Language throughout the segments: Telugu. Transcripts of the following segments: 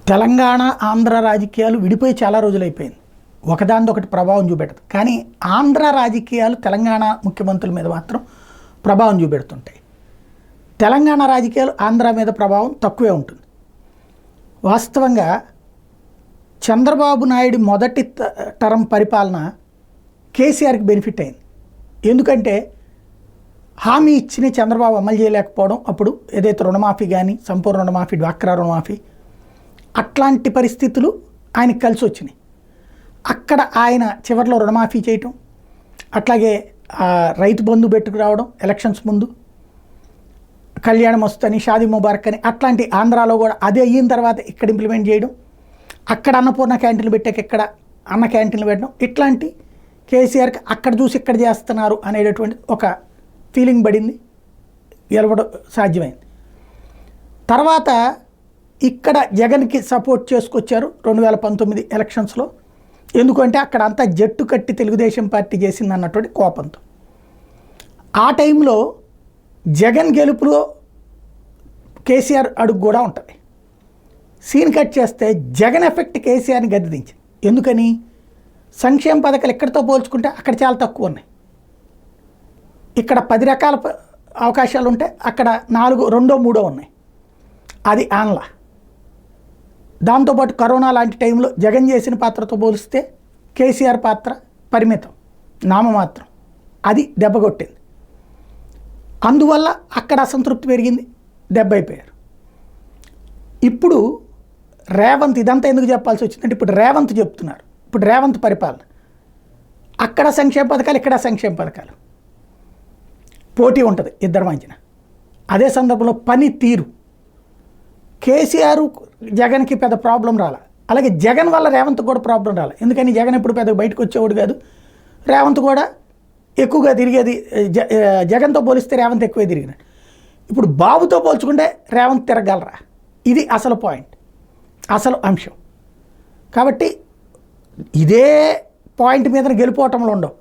తెలంగాణ ఆంధ్ర రాజకీయాలు విడిపోయి చాలా రోజులైపోయింది. ఒకదానిదొకటి ప్రభావం చూపెడదు. కానీ ఆంధ్ర రాజకీయాలు తెలంగాణ ముఖ్యమంత్రుల మీద మాత్రం ప్రభావం చూపెడుతుంటాయి. తెలంగాణ రాజకీయాలు ఆంధ్ర మీద ప్రభావం తక్కువే ఉంటుంది. వాస్తవంగా చంద్రబాబు నాయుడు మొదటి టర్మ్ పరిపాలన కేసీఆర్కి బెనిఫిట్ అయింది. ఎందుకంటే హామీ ఇచ్చిన చంద్రబాబు అమలు చేయలేకపోవడం, అప్పుడు ఏదైతే రుణమాఫీ కానీ సంపూర్ణ రుణమాఫీ, డ్వాక్రా రుణమాఫీ అట్లాంటి పరిస్థితులు ఆయనకు కలిసి వచ్చినాయి. అక్కడ ఆయన చివరిలో రుణమాఫీ చేయటం, అట్లాగే రైతు బంధు పెట్టుకురావడం, ఎలక్షన్స్ ముందు కళ్యాణం వస్తని, షాదీ ముబారక్ అని అట్లాంటి ఆంధ్రాలో కూడా అదే అయిన తర్వాత ఇక్కడ ఇంప్లిమెంట్ చేయడం, అక్కడ అన్నపూర్ణ క్యాంటీన్లు పెట్టాక ఇక్కడ అన్న క్యాంటీన్లు పెట్టడం, ఇట్లాంటి కేసీఆర్కి అక్కడ చూసి ఇక్కడ చేస్తున్నారు అనేటటువంటి ఒక ఫీలింగ్ పడింది, గెలవడం సాధ్యమైంది. తర్వాత ఇక్కడ జగన్కి సపోర్ట్ చేసుకొచ్చారు 2019 ఎలక్షన్స్లో. ఎందుకంటే అక్కడ అంతా జట్టు కట్టి తెలుగుదేశం పార్టీ చేసింది అన్నటువంటి కోపంతో. ఆ టైంలో జగన్ గెలుపులో కేసీఆర్ అడుగు కూడా ఉంటుంది. సీన్ కట్ చేస్తే జగన్ ఎఫెక్ట్ కేసీఆర్ని గద్దెదించింది. ఎందుకని? సంక్షేమ పథకాలు ఎక్కడితో పోల్చుకుంటే అక్కడ చాలా తక్కువ ఉన్నాయి. ఇక్కడ 10 రకాల అవకాశాలు ఉంటే అక్కడ 4, 2, 3 ఉన్నాయి. అది ఆన్లా. దాంతోపాటు కరోనా లాంటి టైంలో జగన్ చేసిన పాత్రతో పోలిస్తే కేసీఆర్ పాత్ర పరిమితం, నామమాత్రం. అది దెబ్బకొట్టింది. అందువల్ల అక్కడ అసంతృప్తి పెరిగింది, దెబ్బైపోయారు. ఇప్పుడు రేవంత్, ఇదంతా ఎందుకు చెప్పాల్సి వచ్చిందంటే ఇప్పుడు రేవంత్ చెప్తున్నారు. ఇప్పుడు రేవంత్ పరిపాలన, అక్కడ సంక్షేమ పథకాలు, ఇక్కడ సంక్షేమ పథకాలు, పోటీ ఉంటుంది ఇద్దరి మధ్యన. అదే సందర్భంలో పని తీరు కేసీఆర్ జగన్కి పెద్ద ప్రాబ్లం రాలే. అలాగే జగన్ వల్ల రేవంత్ కూడా ప్రాబ్లం రాలే. ఎందుకని జగన్ ఎప్పుడు పెద్ద బయటకు వచ్చేవాడు కాదు. రేవంత్ కూడా ఎక్కువగా తిరిగేది, జగన్తో పోలిస్తే రేవంత్ ఎక్కువే తిరిగినాడు. ఇప్పుడు బాబుతో పోల్చుకుంటే రేవంత్ తిరగలరా? ఇది అసలు పాయింట్, అసలు అంశం. కాబట్టి ఇదే పాయింట్ మీద గెలిపోవటంలో ఉండవు,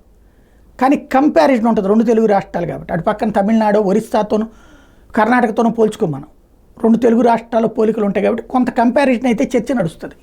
కానీ కంపారిజన్ ఉంటుంది 2 తెలుగు రాష్ట్రాలు కాబట్టి. అటు పక్కన తమిళనాడు, ఒరిస్సాతోనూ కర్ణాటకతోనూ పోల్చుకోం మనం. 2 తెలుగు రాష్ట్రాల్లో పోలికలు ఉంటాయి కాబట్టి కొంత కంపారిజన్ అయితే చర్చ నడుస్తుంది.